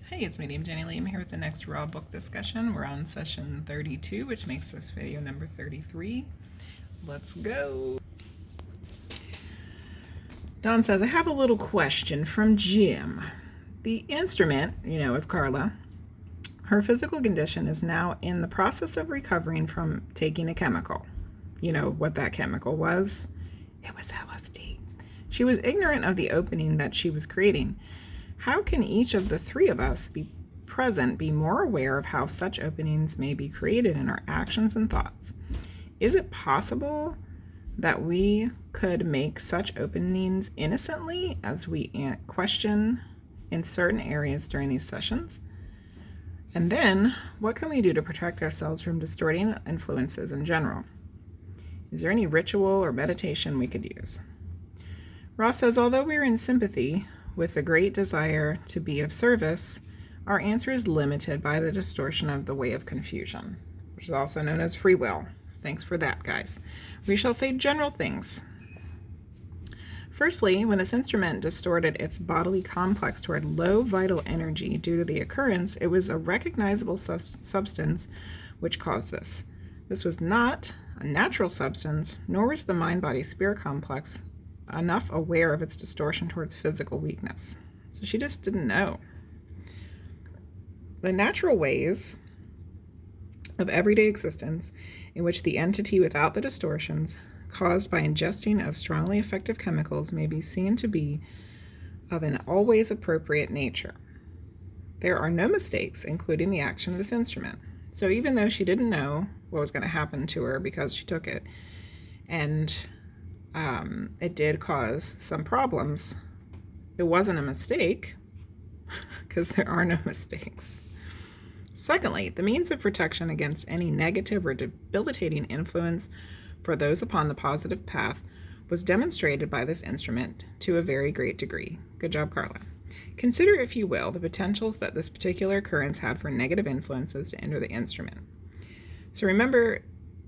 Hey, it's Medium Jenny Lee. I'm here with the next Raw book discussion. We're on session 32, which makes this video number 33. Let's go. Dawn says, I have a little question from Jim. The instrument, with Carla, her physical condition is now in the process of recovering from taking a chemical. You know what that chemical was? It was LSD. She was ignorant of the opening that she was creating. How can each of the three of us be more aware of how such openings may be created in our actions and thoughts? Is it possible that we could make such openings innocently as we question in certain areas during these sessions? And then, what can we do to protect ourselves from distorting influences in general? Is there any ritual or meditation we could use? Ross says, although we are in sympathy with the great desire to be of service, our answer is limited by the distortion of the way of confusion, which is also known as free will. Thanks for that, guys. We shall say general things. Firstly, when this instrument distorted its bodily complex toward low vital energy due to the occurrence, it was a recognizable substance which caused this. This was not a natural substance, nor was the mind-body-spirit complex enough aware of its distortion towards physical weakness. So she just didn't know. The natural ways of everyday existence in which the entity without the distortions caused by ingesting of strongly effective chemicals may be seen to be of an always appropriate nature. There are no mistakes, including the action of this instrument. So even though she didn't know what was going to happen to her because she took it, and it did cause some problems, it wasn't a mistake, because there are no mistakes. Secondly, the means of protection against any negative or debilitating influence for those upon the positive path was demonstrated by this instrument to a very great degree. Good job, Carla. Consider, if you will, the potentials that this particular occurrence had for negative influences to enter the instrument. So remember,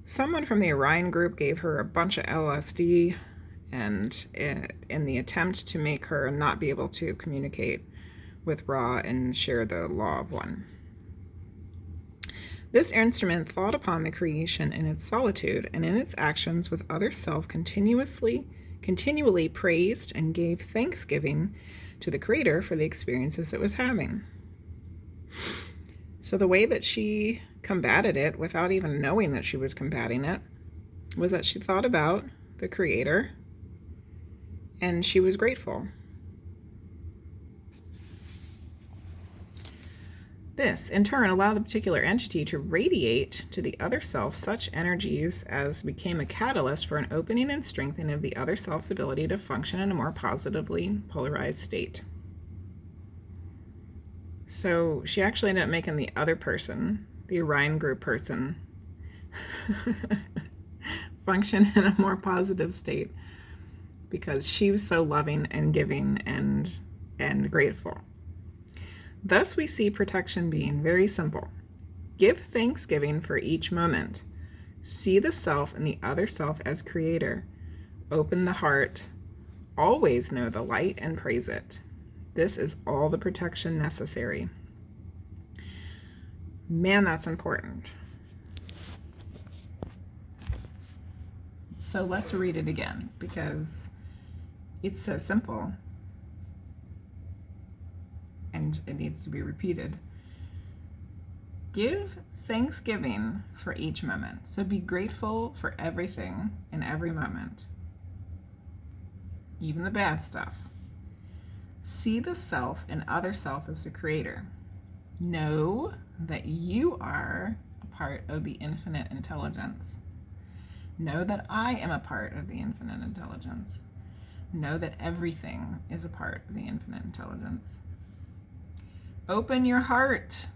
someone from the Orion group gave her a bunch of LSD, and in the attempt to make her not be able to communicate with Ra and share the law of one. This instrument thought upon the creation in its solitude, and in its actions with other self continually praised and gave thanksgiving to the Creator for the experiences it was having. So the way that she combated it without even knowing that she was combating it was that she thought about the Creator and she was grateful. This, in turn, allowed the particular entity to radiate to the other self such energies as became a catalyst for an opening and strengthening of the other self's ability to function in a more positively polarized state. So she actually ended up making the other person, the Orion group person, function in a more positive state because she was so loving and giving and grateful. Thus, we see protection being very simple. Give thanksgiving for each moment. See the self and the other self as creator. Open the heart. Always know the light and praise it. This is all the protection necessary. Man, that's important. So let's read it again because it's so simple. And it needs to be repeated. Give thanksgiving for each moment. So be grateful for everything in every moment, even the bad stuff. See the self and other self as the creator. Know that you are a part of the infinite intelligence. Know that I am a part of the infinite intelligence. Know that everything is a part of the infinite intelligence. Open your heart.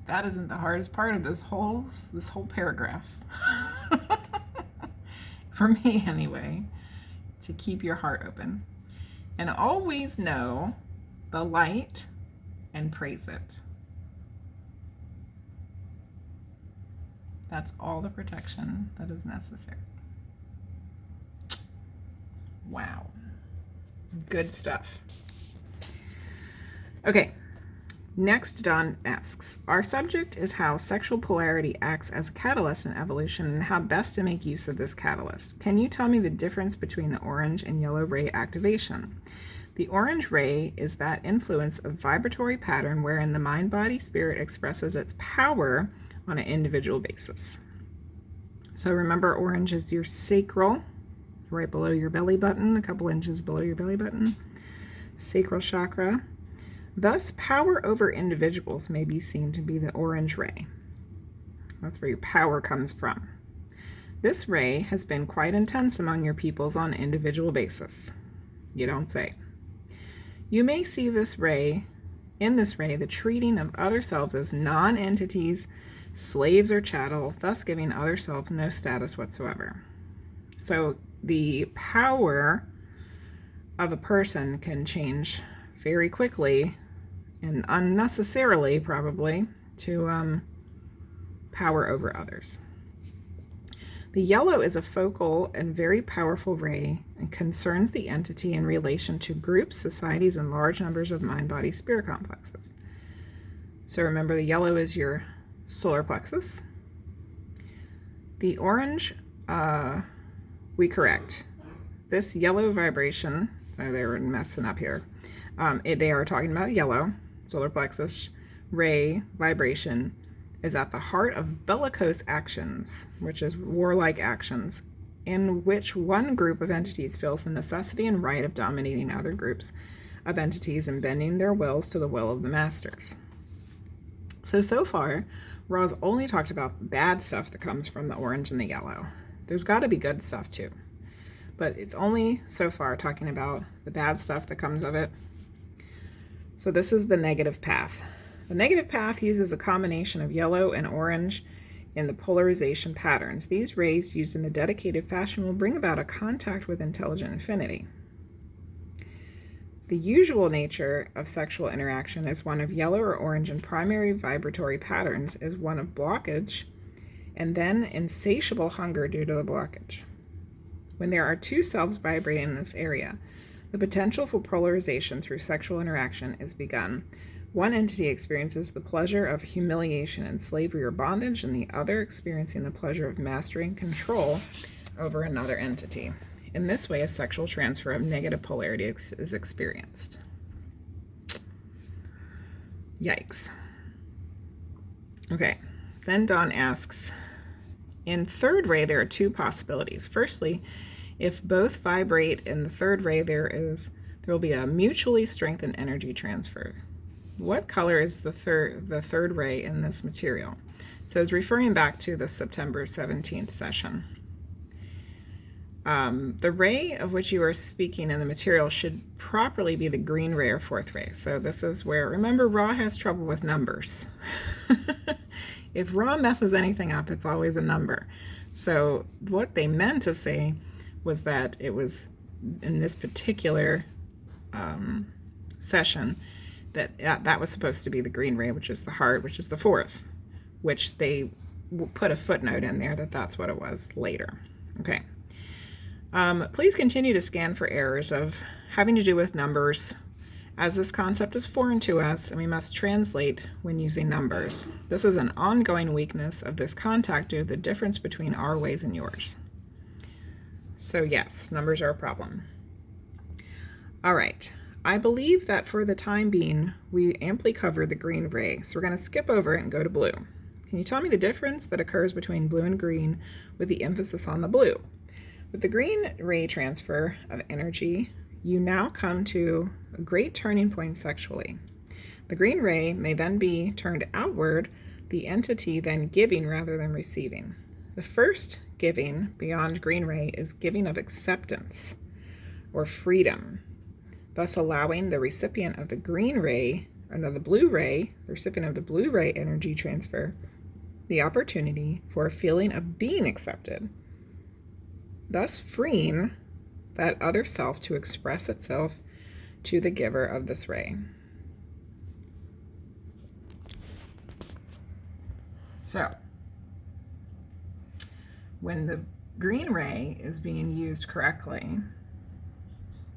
That isn't the hardest part of this whole paragraph. For me, anyway, to keep your heart open. And always know the light and praise it. That's all the protection that is necessary. Wow. Good stuff. Okay. Next, Don asks, our subject is how sexual polarity acts as a catalyst in evolution and how best to make use of this catalyst. Can you tell me the difference between the orange and yellow ray activation? The orange ray is that influence of vibratory pattern wherein the mind, body, spirit expresses its power on an individual basis. So remember, orange is your sacral, right below your belly button, a couple inches below your belly button, sacral chakra. Thus, power over individuals may be seen to be the orange ray. That's where your power comes from. This ray has been quite intense among your peoples on an individual basis. You don't say. You may see in this ray, the treating of other selves as non-entities, slaves or chattel, thus giving other selves no status whatsoever. So the power of a person can change very quickly and unnecessarily, probably, to power over others. The yellow is a focal and very powerful ray and concerns the entity in relation to groups, societies, and large numbers of mind, body, spirit complexes. So remember, the yellow is your solar plexus. The orange, we correct. This yellow vibration, they were messing up here. They are talking about yellow, solar plexus, ray, vibration, is at the heart of bellicose actions, which is warlike actions, in which one group of entities feels the necessity and right of dominating other groups of entities and bending their wills to the will of the masters. So far, Ra's only talked about bad stuff that comes from the orange and the yellow. There's got to be good stuff too, but it's only so far talking about the bad stuff that comes of it. So this is the negative path. The negative path uses a combination of yellow and orange in the polarization patterns. These rays used in a dedicated fashion will bring about a contact with intelligent infinity. The usual nature of sexual interaction is one of yellow or orange, and primary vibratory patterns is one of blockage and then insatiable hunger due to the blockage. When there are two selves vibrating in this area, the potential for polarization through sexual interaction is begun. One entity experiences the pleasure of humiliation and slavery or bondage, and the other experiencing the pleasure of mastery and control over another entity. In this way, a sexual transfer of negative polarity is experienced. Yikes. Okay, then Dawn asks, in third ray, there are two possibilities. Firstly, if both vibrate in the third ray, there will be a mutually strengthened energy transfer. What color is the third ray in this material? So it's referring back to the September 17th session. The ray of which you are speaking in the material should properly be the green ray or fourth ray. So this is where, remember, Ra has trouble with numbers. If Ra messes anything up, it's always a number. So what they meant to say was that it was in this particular session that was supposed to be the green ray, which is the heart, which is the fourth, which they put a footnote in there that that's what it was later. Okay. Please continue to scan for errors of having to do with numbers, as this concept is foreign to us and we must translate when using numbers. This is an ongoing weakness of this contact due to the difference between our ways and yours. So yes, numbers are a problem. All right. I believe that for the time being, we amply covered the green ray, so we're going to skip over it and go to blue. Can you tell me the difference that occurs between blue and green with the emphasis on the blue? With the green ray transfer of energy, you now come to a great turning point sexually. The green ray may then be turned outward, the entity then giving rather than receiving. The first giving beyond green ray is giving of acceptance or freedom, thus allowing the recipient of the green ray, or the blue ray, the recipient of the blue ray energy transfer, the opportunity for a feeling of being accepted, thus freeing that other self to express itself to the giver of this ray. So, when the green ray is being used correctly,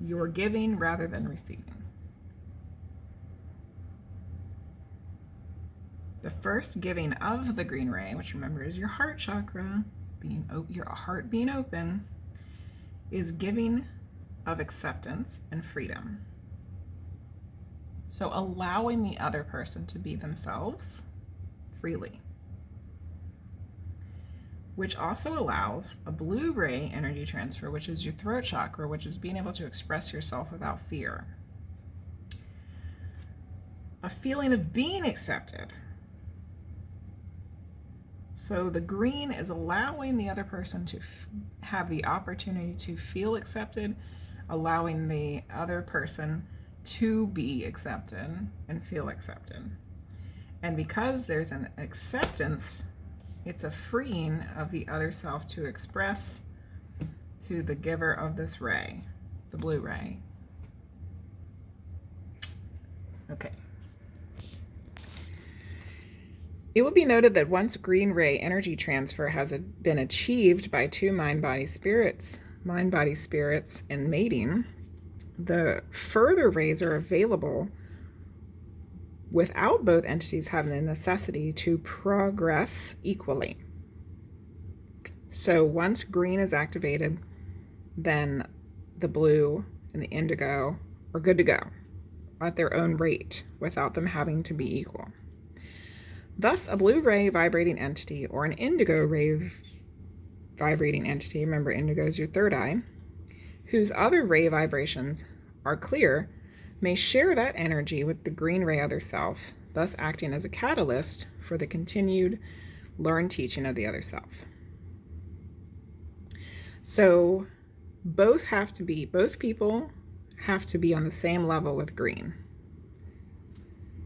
you're giving rather than receiving. The first giving of the green ray, which remember is your heart chakra, your heart being open, is giving of acceptance and freedom. So allowing the other person to be themselves freely, which also allows a blue ray energy transfer, which is your throat chakra, which is being able to express yourself without fear. A feeling of being accepted. So the green is allowing the other person to have the opportunity to feel accepted, allowing the other person to be accepted and feel accepted. And because there's an acceptance, it's a freeing of the other self to express to the giver of this ray, the blue ray. Okay. It will be noted that once green ray energy transfer has been achieved by two mind-body spirits in mating, the further rays are available without both entities having the necessity to progress equally. So once green is activated, then the blue and the indigo are good to go at their own rate without them having to be equal. Thus, a blue ray vibrating entity or an indigo ray vibrating entity, remember indigo is your third eye, whose other ray vibrations are clear, may share that energy with the green ray other self, thus acting as a catalyst for the continued learned teaching of the other self. So both people have to be on the same level with green.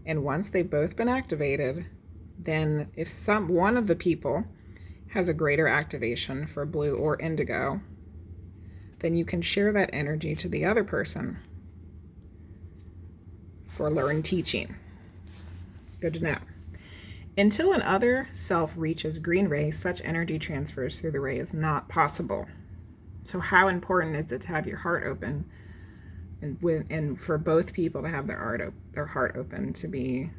And once they've both been activated, then if one of the people has a greater activation for blue or indigo, then you can share that energy to the other person for learned teaching. Good to know. Until an other self reaches green ray, such energy transfers through the ray is not possible. So how important is it to have your heart open and for both people to have their heart open to be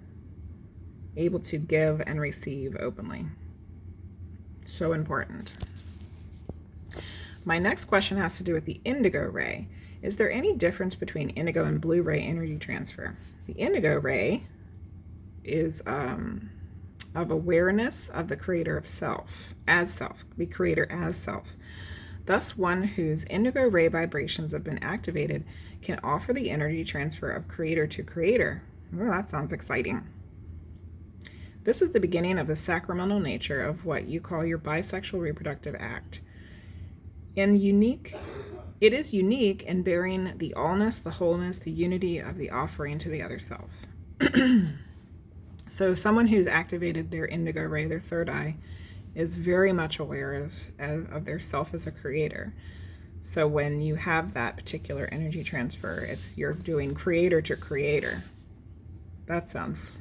able to give and receive openly? So important. My next question has to do with the indigo ray. Is there any difference between indigo and blue ray energy transfer? The indigo ray is of awareness of the creator of self, the creator as self. Thus, one whose indigo ray vibrations have been activated can offer the energy transfer of creator to creator. Well, that sounds exciting. This is the beginning of the sacramental nature of what you call your bisexual reproductive act. It is unique in bearing the allness, the wholeness, the unity of the offering to the other self. So someone who's activated their indigo ray, their third eye, is very much aware of their self as a creator. So when you have that particular energy transfer, you're doing creator to creator. That sounds...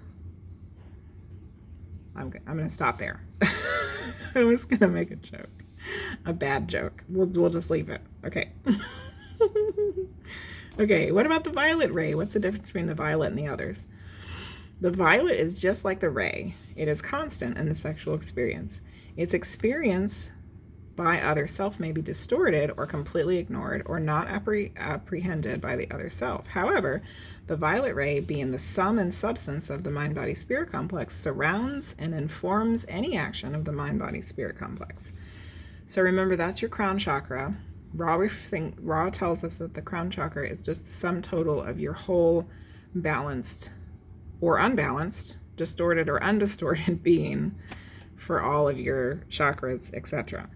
I'm going to stop there. I was going to make a joke. A bad joke. We'll just leave it. Okay. Okay, what about the violet ray? What's the difference between the violet and the others? The violet is just like the ray. It is constant in the sexual experience. Its experience by other self may be distorted or completely ignored or not apprehended by the other self. However, the violet ray, being the sum and substance of the mind-body-spirit complex, surrounds and informs any action of the mind-body-spirit complex. So remember, that's your crown chakra. Ra tells us that the crown chakra is just the sum total of your whole balanced or unbalanced, distorted or undistorted being for all of your chakras, etc.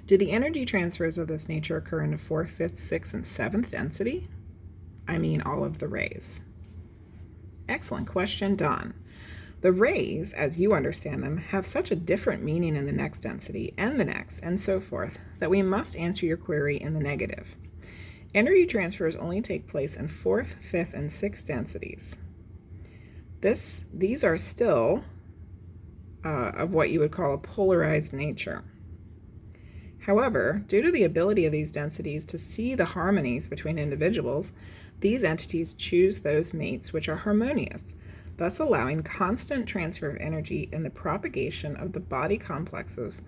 Do the energy transfers of this nature occur in the 4th, 5th, 6th, and 7th density? I mean all of the rays. Excellent question, Don. The rays, as you understand them, have such a different meaning in the next density and the next, and so forth, that we must answer your query in the negative. Energy transfers only take place in 4th, 5th, and 6th densities. These are still of what you would call a polarized nature. However, due to the ability of these densities to see the harmonies between individuals, these entities choose those mates which are harmonious. thus allowing constant transfer of energy in the propagation of the body complexes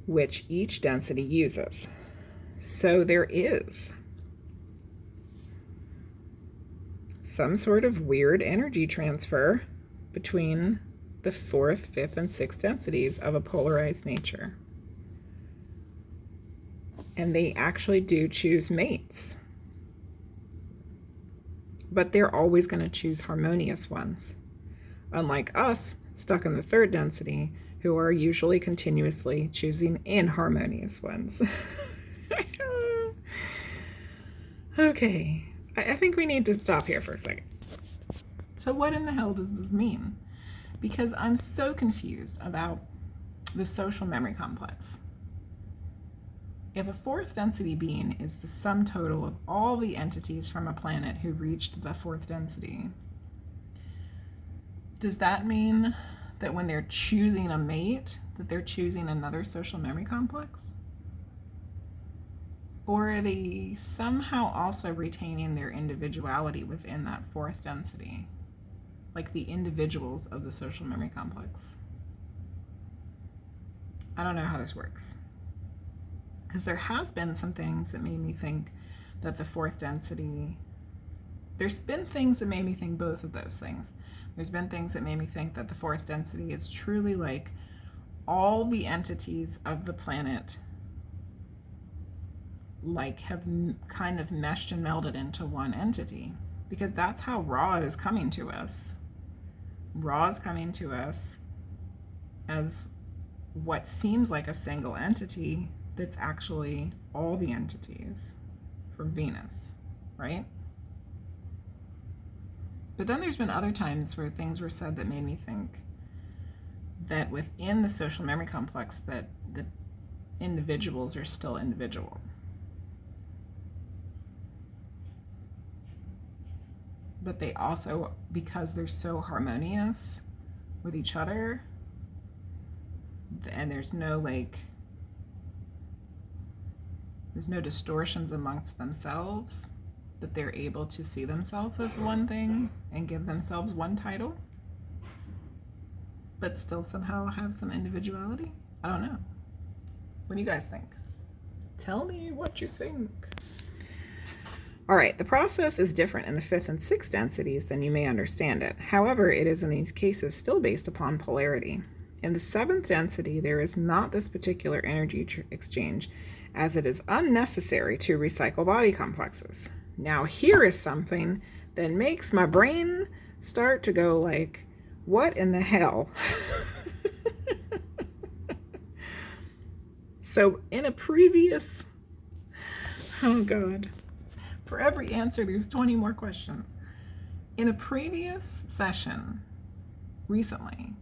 which each density uses. So there is some sort of weird energy transfer between the fourth, fifth, and sixth densities of a polarized nature. And they actually do choose mates. But they're always going to choose harmonious ones. Unlike us, stuck in the third density, who are usually continuously choosing inharmonious ones. Okay, I think we need to stop here for a second. So what in the hell does this mean? Because I'm so confused about the social memory complex. If a fourth density being is the sum total of all the entities from a planet who reached the fourth density, does that mean that when they're choosing a mate, that they're choosing another social memory complex? Or are they somehow also retaining their individuality within that fourth density? Like the individuals of the social memory complex. I don't know how this works. Because there has been some things that made me think that the fourth density, there's been things that made me think both of those things. There's been things that made me think that the fourth density is truly like all the entities of the planet like have kind of meshed and melded into one entity, because that's how Ra is coming to us. Ra is coming to us as what seems like a single entity that's actually all the entities from Venus, right? But then there's been other times where things were said that made me think that within the social memory complex that the individuals are still individual. But they also, because they're so harmonious with each other, and there's no distortions amongst themselves, that they're able to see themselves as one thing and give themselves one title, but still somehow have some individuality. I don't know. What do you guys think? Tell me what you think. All right, the process is different in the fifth and sixth densities than you may understand it. However, it is in these cases still based upon polarity. In the seventh density, there is not this particular energy exchange, as it is unnecessary to recycle body complexes. Now, here is something that makes my brain start to go like, what in the hell? So in a previous, oh God, for every answer, there's 20 more questions. In a previous session recently,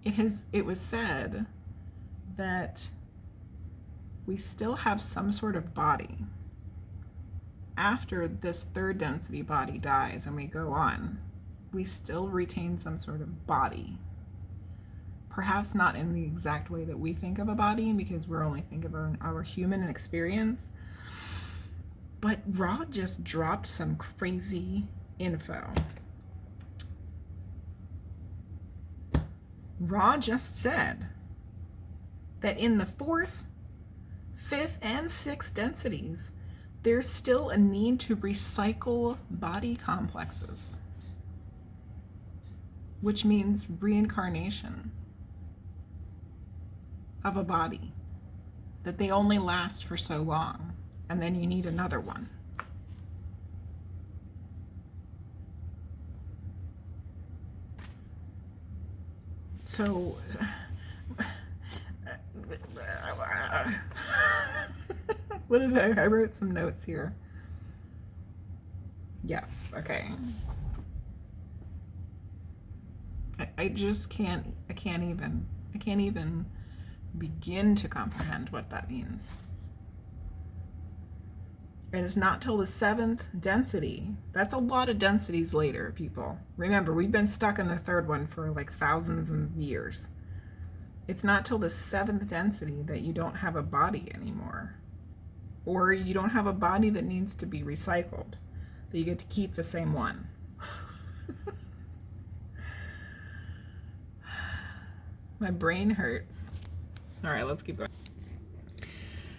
it was said that we still have some sort of body after this third density body dies and we go on. We still retain some sort of body. Perhaps not in the exact way that we think of a body, because we're only thinking of our human experience. But Ra just dropped some crazy info. Ra just said that in the fourth, fifth, and sixth densities, there's still a need to recycle body complexes, which means reincarnation of a body, that they only last for so long, and then you need another one. So, what did I wrote some notes here. Yes, okay. I just can't even begin to comprehend what that means. And it's not till the seventh density. That's a lot of densities later, people. Remember, we've been stuck in the third one for like thousands of years. It's not till the seventh density that you don't have a body anymore. Or you don't have a body that needs to be recycled, that you get to keep the same one. My brain hurts. All right, let's keep going.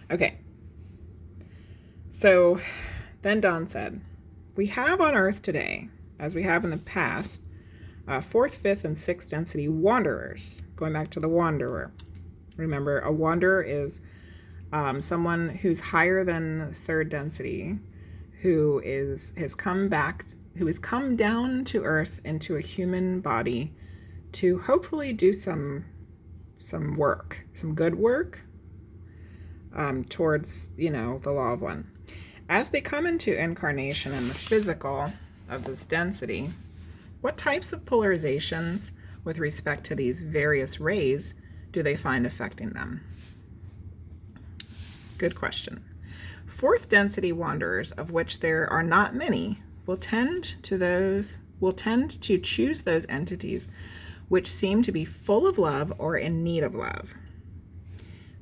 Okay. So then Don said, we have on Earth today, as we have in the past, fourth, fifth, and sixth density wanderers. Going back to the wanderer. Remember, a wanderer is someone who's higher than third density, who has come down to Earth into a human body to hopefully do some work, some good work towards, the law of one. As they come into incarnation in the physical of this density, what types of polarizations with respect to these various rays do they find affecting them? Good question. Fourth density wanderers, of which there are not many, will tend to choose those entities which seem to be full of love or in need of love.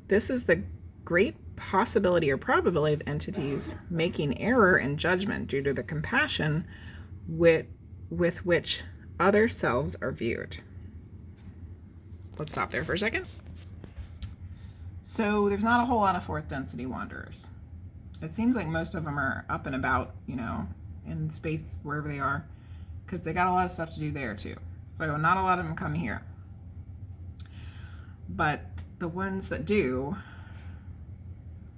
This is the great possibility or probability of entities making error in judgment due to the compassion with which other selves are viewed. Let's stop there for a second. So there's not a whole lot of fourth density wanderers. It seems like most of them are up and about, in space, wherever they are, because they got a lot of stuff to do there too. So not a lot of them come here. But the ones that do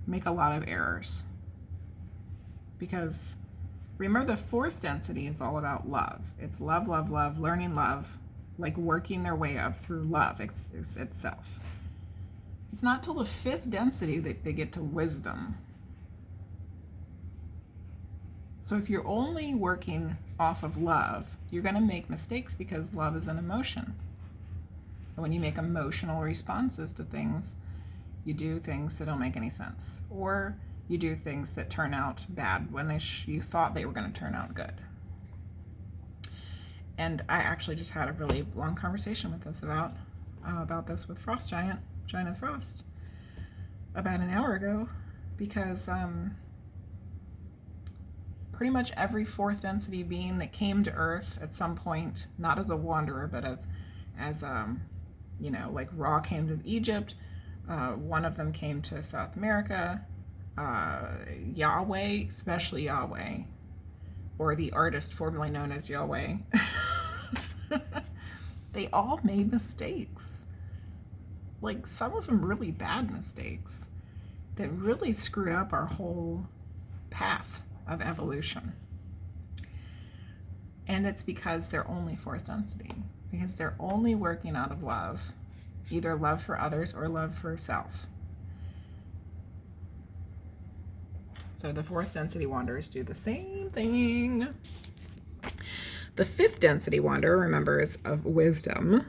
make a lot of errors. Because remember, the fourth density is all about love. It's love, love, love, learning love, like working their way up through love itself. It's not till the fifth density that they get to wisdom. So if you're only working off of love, you're going to make mistakes because love is an emotion. And when you make emotional responses to things, you do things that don't make any sense. Or you do things that turn out bad when you thought they were going to turn out good. And I actually just had a really long conversation with this about this with Frost Giant of Frost, about an hour ago, because pretty much every fourth density being that came to Earth at some point, not as a wanderer, but as like Ra came to Egypt, one of them came to South America, Yahweh, especially Yahweh, or the artist formerly known as Yahweh, they all made mistakes. Like, some of them really bad mistakes that really screwed up our whole path of evolution. And it's because they're only fourth density, because they're only working out of love, either love for others or love for self. So the fourth density wanderers do the same thing. The fifth density wanderer, remember, is of wisdom,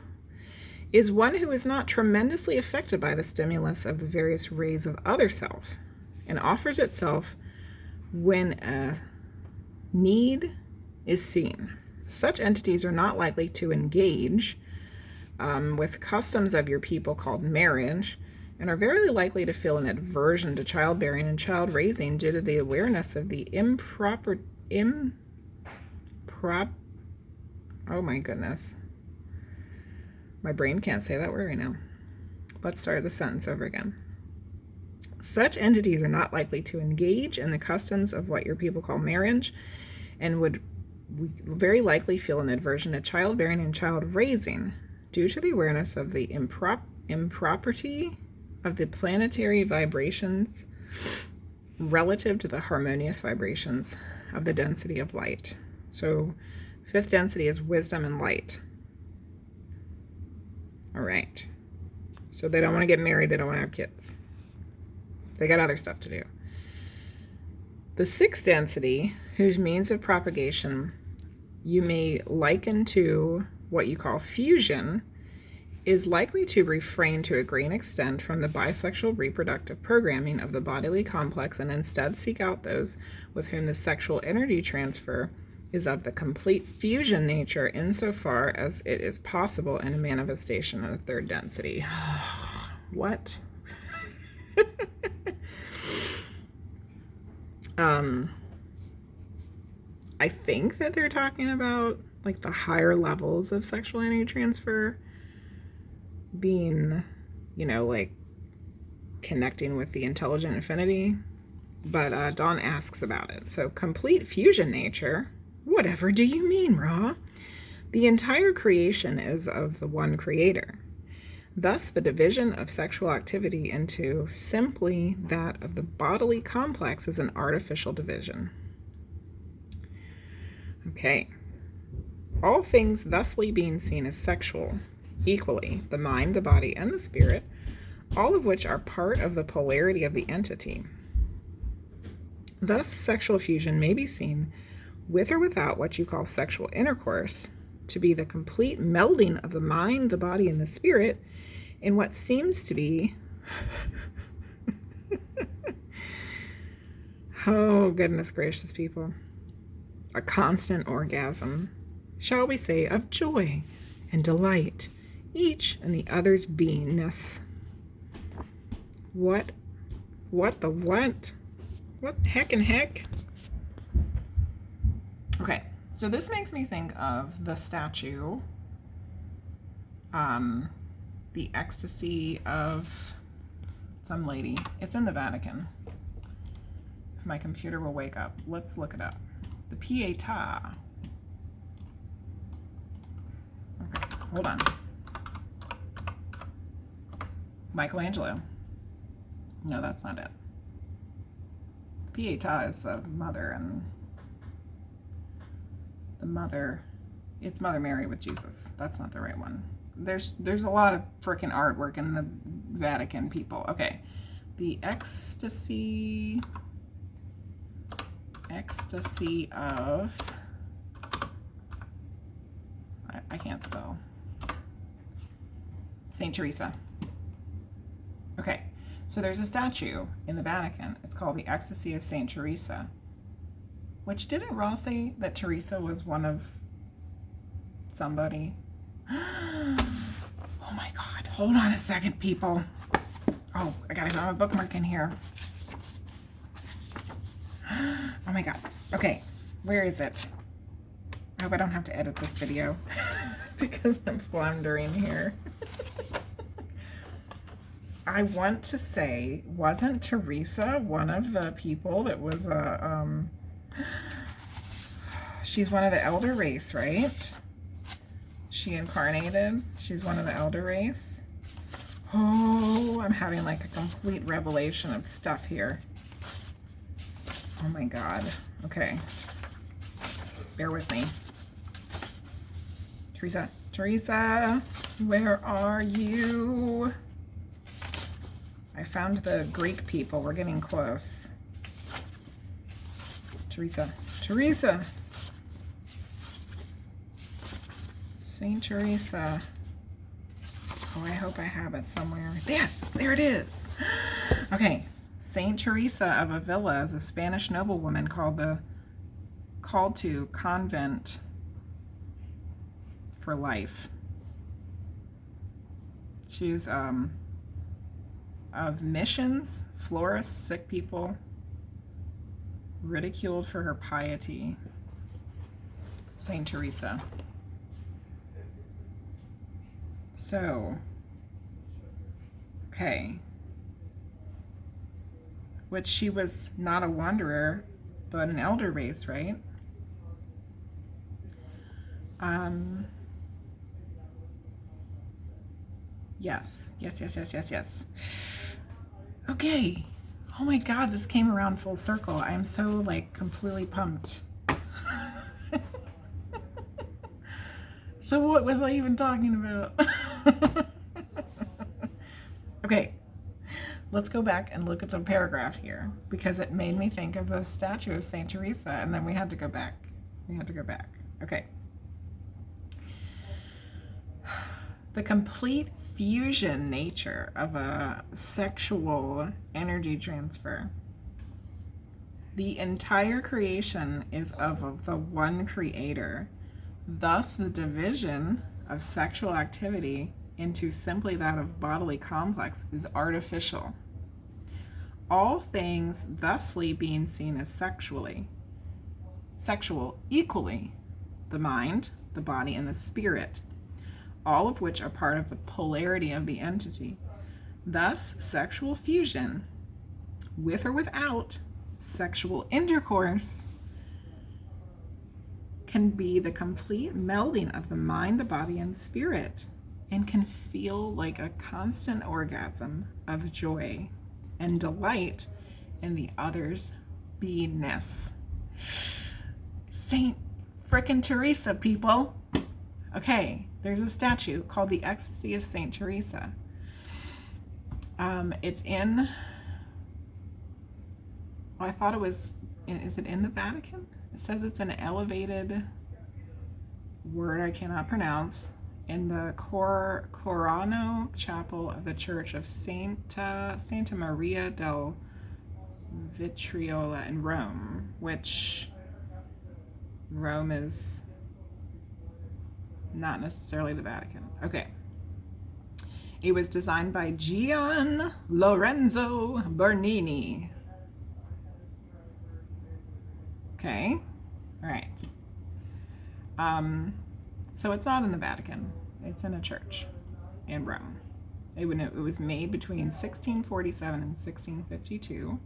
is one who is not tremendously affected by the stimulus of the various rays of other self and offers itself when a need is seen. Such entities are not likely to engage with customs of your people called marriage, and are very likely to feel an aversion to childbearing and child raising due to the awareness of the oh my goodness. My brain can't say that word right now. Let's start the sentence over again. Such entities are not likely to engage in the customs of what your people call marriage, and would very likely feel an aversion to childbearing and child raising due to the awareness of the impropriety of the planetary vibrations relative to the harmonious vibrations of the density of light. So fifth density is wisdom and light. All right. So they don't want to get married. They don't want to have kids. They got other stuff to do. The sixth density, whose means of propagation you may liken to what you call fusion, is likely to refrain to a great extent from the bisexual reproductive programming of the bodily complex and instead seek out those with whom the sexual energy transfer is of the complete fusion nature insofar as it is possible in a manifestation of the third density. What? I think that they're talking about like the higher levels of sexual energy transfer. being, like connecting with the intelligent infinity. But Dawn asks about it. So, complete fusion nature? Whatever do you mean, Ra? The entire creation is of the one creator. Thus, the division of sexual activity into simply that of the bodily complex is an artificial division. Okay. All things thusly being seen as sexual, equally, the mind, the body, and the spirit, all of which are part of the polarity of the entity. Thus, sexual fusion may be seen, with or without what you call sexual intercourse, to be the complete melding of the mind, the body, and the spirit in what seems to be, oh goodness gracious, people, a constant orgasm, shall we say, of joy and delight, each in the other's beingness. What the what? What heck and heck? Okay, so this makes me think of the statue, the ecstasy of some lady. It's in the Vatican. If my computer will wake up, let's look it up. The Pietà. Okay, hold on. Michelangelo. No, that's not it. Pietà is the mother, and the mother, it's Mother Mary with Jesus. That's not the right one. There's a lot of freaking artwork in the Vatican, people. Okay, the ecstasy of, I can't spell, Saint Teresa. Okay, so there's a statue in the Vatican. It's called the Ecstasy of Saint Teresa, which, didn't Ross say that Teresa was one of somebody? Oh my God, hold on a second, people. Oh, I gotta have a bookmark in here. Oh my God. Okay, where is it? I hope I don't have to edit this video because I'm floundering here. I want to say, wasn't Teresa one of the people that was she's one of the elder race, right? She incarnated. She's one of the elder race. Oh, I'm having like a complete revelation of stuff here. Oh my God. Okay. Bear with me. Teresa, where are you? I found the Greek people. We're getting close. Teresa. Saint Teresa. Oh, I hope I have it somewhere. Yes, there it is. Okay. Saint Teresa of Avila is a Spanish noblewoman called to convent for life. She was of missions, florists, sick people, ridiculed for her piety. Saint Teresa. So, okay. Which she was not a wanderer, but an elder race, right? Yes. Okay. Oh my God, this came around full circle. I'm so like completely pumped. So what was I even talking about? Okay, let's go back and look at the paragraph here, because it made me think of the statue of Saint Teresa, and then we had to go back. Okay. The complete fusion nature of a sexual energy transfer. The entire creation is of the one creator. Thus, the division of sexual activity into simply that of bodily complex is artificial. All things thusly being seen as sexual equally, the mind, the body, and the spirit, all of which are part of the polarity of the entity. Thus, sexual fusion, with or without sexual intercourse, can be the complete melding of the mind, the body, and spirit, and can feel like a constant orgasm of joy and delight in the other's beingness. Saint frickin' Teresa, people. Okay, there's a statue called the Ecstasy of Saint Teresa. It's in, I thought it was, is it in the Vatican? It says it's an elevated word I cannot pronounce, in the Corano Chapel of the Church of Santa Maria del Vitriola in Rome, which Rome is not necessarily the Vatican. Okay. It was designed by Gian Lorenzo Bernini. Okay. All right. So it's not in the Vatican. It's in a church in Rome. It was made between 1647 and 1652.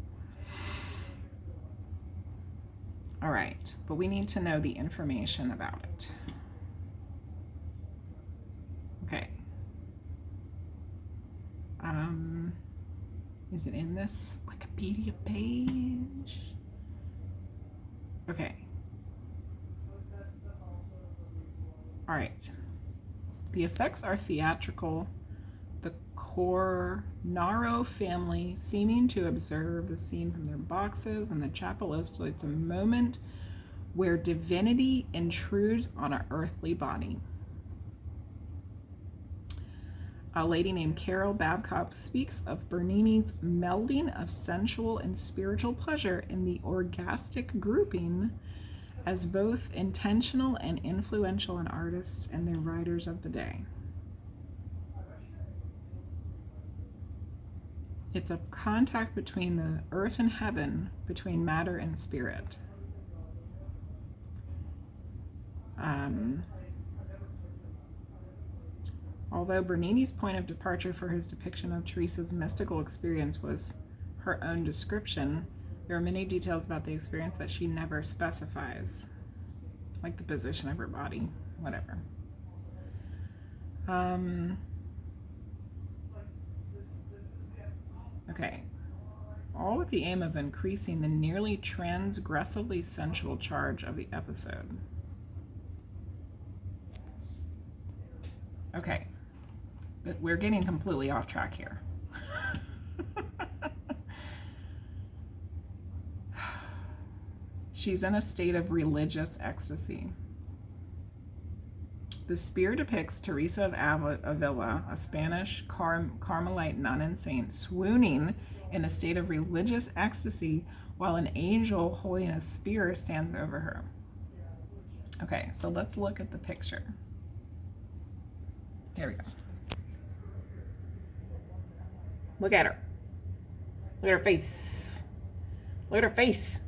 All right, but we need to know the information about it. Okay. Is it in this Wikipedia page? Okay. All right. The effects are theatrical. The Cornaro family seeming to observe the scene from their boxes, and the chapel illustrates a moment where divinity intrudes on an earthly body. A lady named Carol Babcock speaks of Bernini's melding of sensual and spiritual pleasure in the orgastic grouping as both intentional and influential in artists and their writers of the day. It's a contact between the earth and heaven, between matter and spirit. Although Bernini's point of departure for his depiction of Teresa's mystical experience was her own description, there are many details about the experience that she never specifies, like the position of her body, whatever. Okay. All with the aim of increasing the nearly transgressively sensual charge of the episode. Okay. But we're getting completely off track here. She's in a state of religious ecstasy. The spear depicts Teresa of Avila, a Spanish Carmelite nun and saint, swooning in a state of religious ecstasy while an angel holding a spear stands over her. Okay, so let's look at the picture. Here we go. Look at her. Look at her face. Look at her face.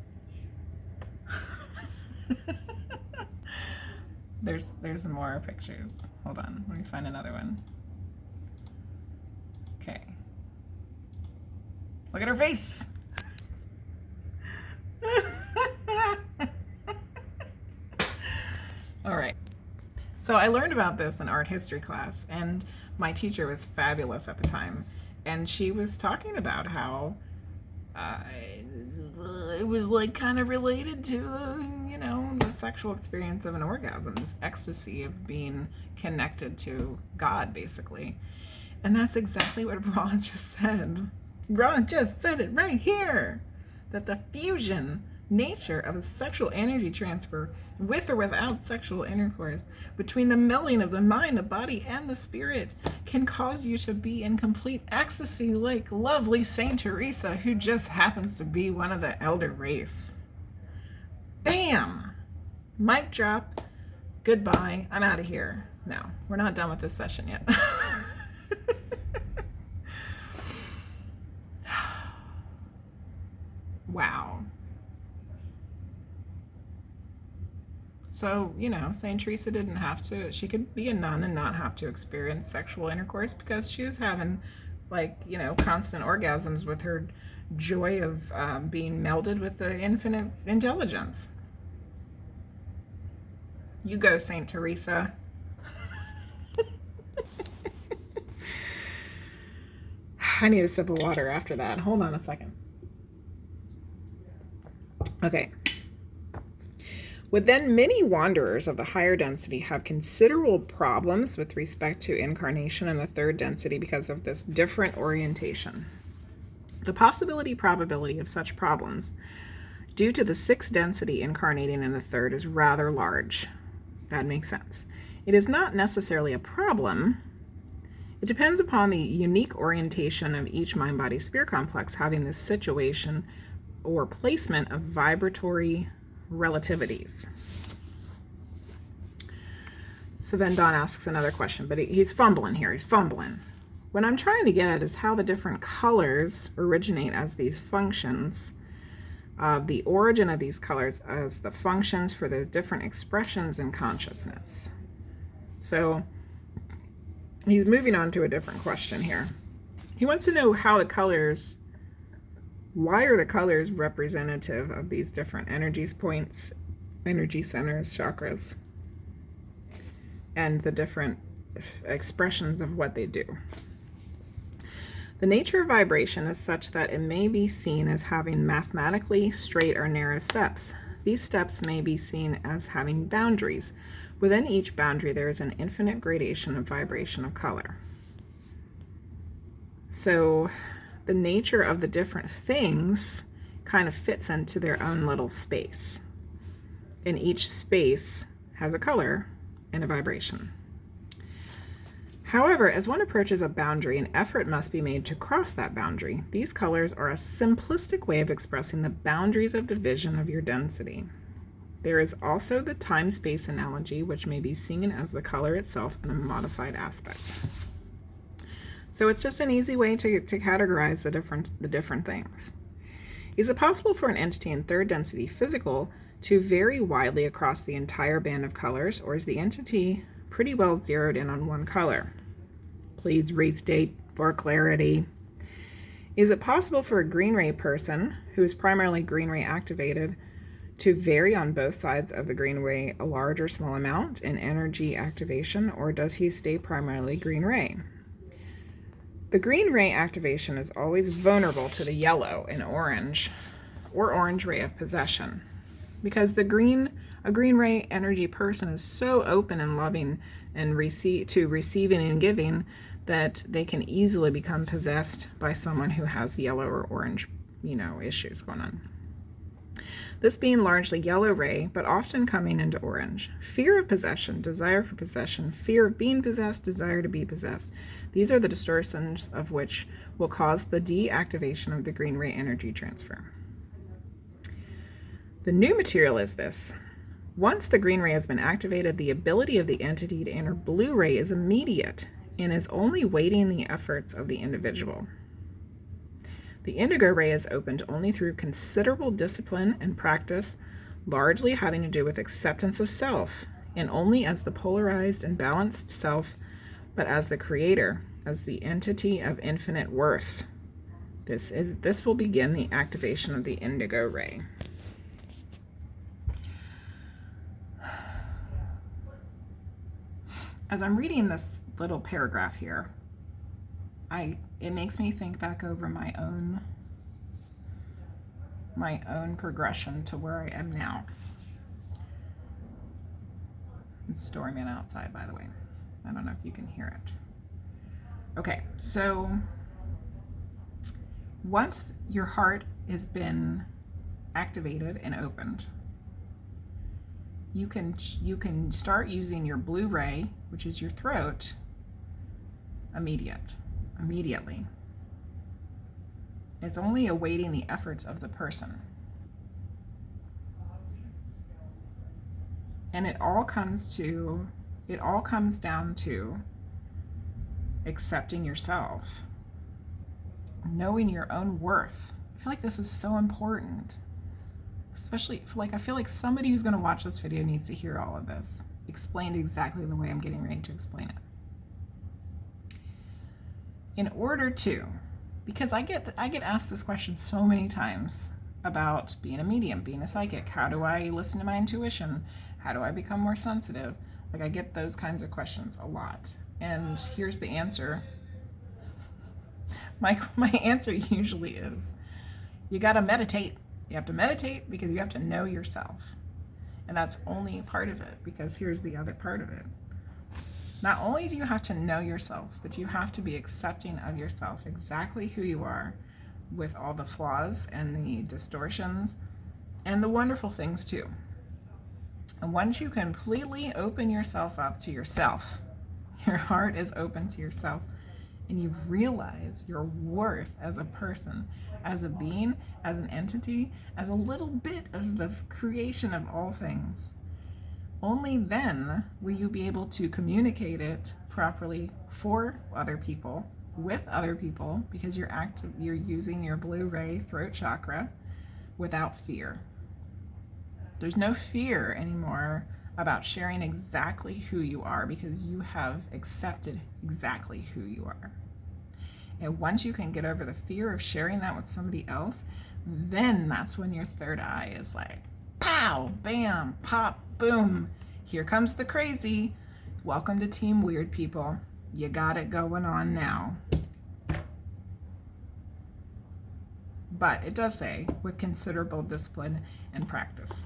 There's more pictures. Hold on, let me find another one. Okay. Look at her face. All right. So I learned about this in art history class, and my teacher was fabulous at the time, and she was talking about how it was like kind of related to the sexual experience of an orgasm, this ecstasy of being connected to God, basically. And that's exactly what Ron just said. Ron just said it right here, that the fusion nature of a sexual energy transfer, with or without sexual intercourse, between the melding of the mind, the body, and the spirit, can cause you to be in complete ecstasy like lovely Saint Teresa, who just happens to be one of the elder race. Bam! Mic drop. Goodbye. I'm out of here. No, we're not done with this session yet. Wow. So, St. Teresa didn't have to, she could be a nun and not have to experience sexual intercourse because she was having, constant orgasms with her joy of being melded with the infinite intelligence. You go, St. Teresa. I need a sip of water after that. Hold on a second. Okay. Within many wanderers of the higher density have considerable problems with respect to incarnation in the third density because of this different orientation. The probability of such problems due to the sixth density incarnating in the third is rather large. That makes sense. It is not necessarily a problem. It depends upon the unique orientation of each mind-body-spirit complex having this situation or placement of vibratory relativities. So then Don asks another question, but he's fumbling here. He's fumbling. What I'm trying to get at is how the different colors originate as these functions, the origin of these colors as the functions for the different expressions in consciousness. So he's moving on to a different question here. He wants to know how the colors, why are the colors representative of these different energy points, energy centers, chakras, and the different expressions of what they do. The nature of vibration is such that it may be seen as having mathematically straight or narrow steps. These steps may be seen as having boundaries. Within each boundary, there is an infinite gradation of vibration of color. So the nature of the different things kind of fits into their own little space. And each space has a color and a vibration. However, as one approaches a boundary, an effort must be made to cross that boundary. These colors are a simplistic way of expressing the boundaries of division of your density. There is also the time-space analogy, which may be seen as the color itself in a modified aspect. So it's just an easy way to categorize the different things. Is it possible for an entity in third density physical to vary widely across the entire band of colors, or is the entity pretty well zeroed in on one color? Please restate for clarity. Is it possible for a green ray person who is primarily green ray activated to vary on both sides of the green ray a large or small amount in energy activation, or does he stay primarily green ray? The green ray activation is always vulnerable to the yellow and orange or orange ray of possession, because a green ray energy person is so open and loving and receiving and giving that they can easily become possessed by someone who has yellow or orange, issues going on. This being largely yellow ray, but often coming into orange. Fear of possession, desire for possession, fear of being possessed, desire to be possessed. These are the distortions of which will cause the deactivation of the green ray energy transfer. The new material is this. Once the green ray has been activated, the ability of the entity to enter blue ray is immediate and is only waiting the efforts of the individual. The indigo ray is opened only through considerable discipline and practice, largely having to do with acceptance of self, and only as the polarized and balanced self, but as the creator, as the entity of infinite worth. This will begin the activation of the indigo ray. As I'm reading this little paragraph here, it makes me think back over my own progression to where I am now. It's storming outside, by the way. I don't know if you can hear it. Okay, so once your heart has been activated and opened, you can start using your blue ray, which is your throat, immediately. It's only awaiting the efforts of the person. And it all comes down to accepting yourself, knowing your own worth. I feel like this is so important. especially I feel like somebody who's going to watch this video needs to hear all of this explained exactly the way I'm getting ready to explain it. In order to, because I get asked this question so many times about being a medium, being a psychic. How do I listen to my intuition? How do I become more sensitive? Like, I get those kinds of questions a lot. And here's the answer. My answer usually is, you got to meditate. You have to meditate because you have to know yourself. And that's only part of it, because here's the other part of it. Not only do you have to know yourself, but you have to be accepting of yourself, exactly who you are, with all the flaws and the distortions and the wonderful things too. And once you completely open yourself up to yourself, your heart is open to yourself, and you realize your worth as a person, as a being, as an entity, as a little bit of the creation of all things, only then will you be able to communicate it properly for other people, with other people, because you're using your blue ray throat chakra without fear. There's no fear anymore about sharing exactly who you are, because you have accepted exactly who you are. And once you can get over the fear of sharing that with somebody else, then that's when your third eye is like, pow, bam, pop, boom. Here comes the crazy. Welcome to Team Weird, people. You got it going on now. But it does say, with considerable discipline and practice.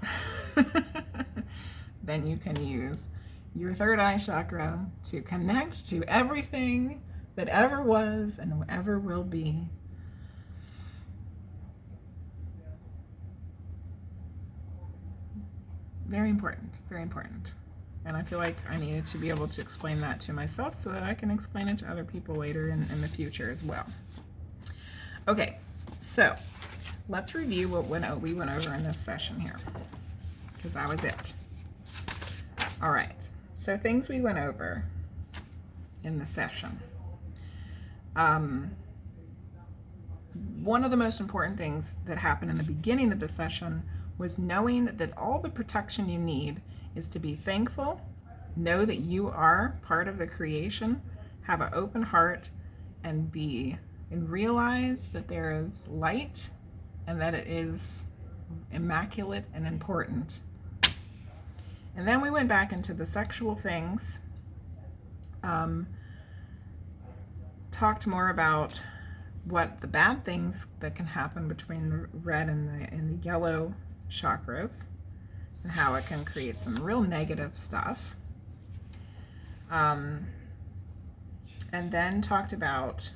Then you can use your third eye chakra to connect to everything that ever was and ever will be. Very important, very important. And I feel like I needed to be able to explain that to myself so that I can explain it to other people later in the future as well. Okay, so let's review what we went over in this session here, because that was it. All right, so things we went over in the session. One of the most important things that happened in the beginning of the session was knowing that all the protection you need is to be thankful, know that you are part of the creation, have an open heart, and realize that there is light and that it is immaculate and important. And then we went back into the sexual things, talked more about what the bad things that can happen between the red and the yellow chakras, and how it can create some real negative stuff. And then talked about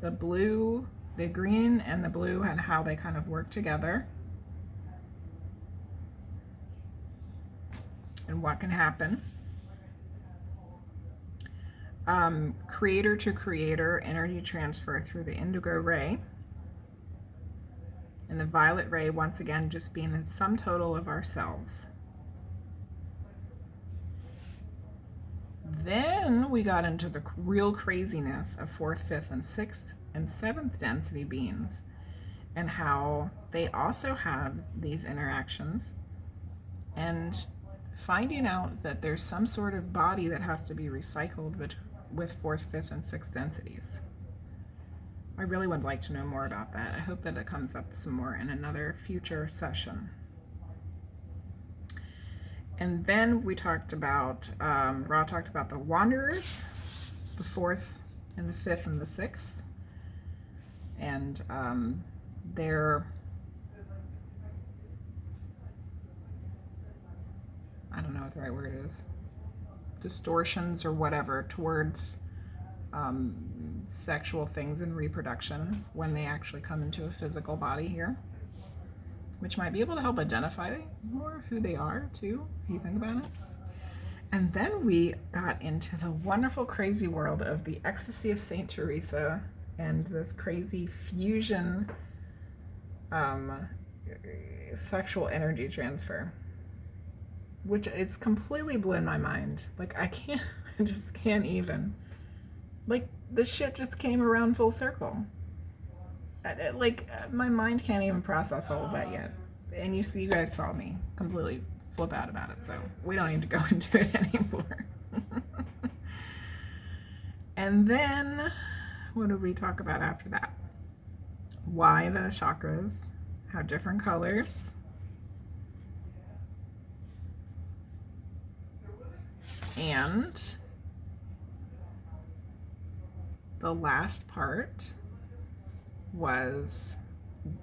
the blue, the green and the blue, and how they kind of work together and what can happen. Creator to creator energy transfer through the indigo ray, and the violet ray, once again, just being the sum total of ourselves. Then we got into the real craziness of 4th, 5th, and 6th and 7th density beings, and how they also have these interactions, and finding out that there's some sort of body that has to be recycled with 4th, 5th, and 6th densities. I really would like to know more about that. I hope that it comes up some more in another future session. And then we talked about, Ra talked about the Wanderers, the 4th and the 5th and the 6th. And their, I don't know what the right word is, distortions or whatever towards sexual things and reproduction when they actually come into a physical body here, which might be able to help identify more of who they are too, if you think about it. And then we got into the wonderful, crazy world of the ecstasy of Saint Teresa and this crazy fusion sexual energy transfer, which is completely blown my mind. Like, I just can't even. Like, this shit just came around full circle. Like, my mind can't even process all of that yet. and you guys saw me completely flip out about it, so we don't need to go into it anymore. And then what did we talk about after that? Why the chakras have different colors. And the last part was,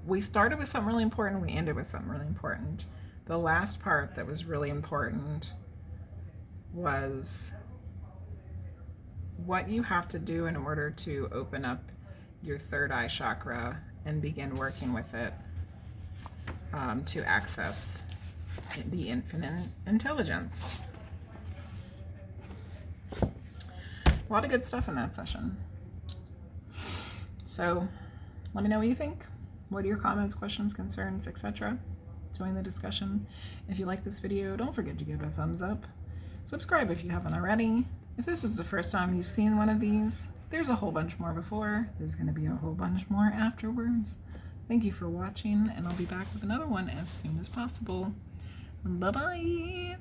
we started with something really important, we ended with something really important. The last part that was really important was what you have to do in order to open up your third eye chakra and begin working with it to access the infinite intelligence. A lot of good stuff in that session. So let me know what you think. What are your comments, questions, concerns, etc.? Join the discussion. If you like this video, don't forget to give it a thumbs up. Subscribe if you haven't already. If this is the first time you've seen one of these, there's a whole bunch more before. There's going to be a whole bunch more afterwards. Thank you for watching, and I'll be back with another one as soon as possible. Bye-bye.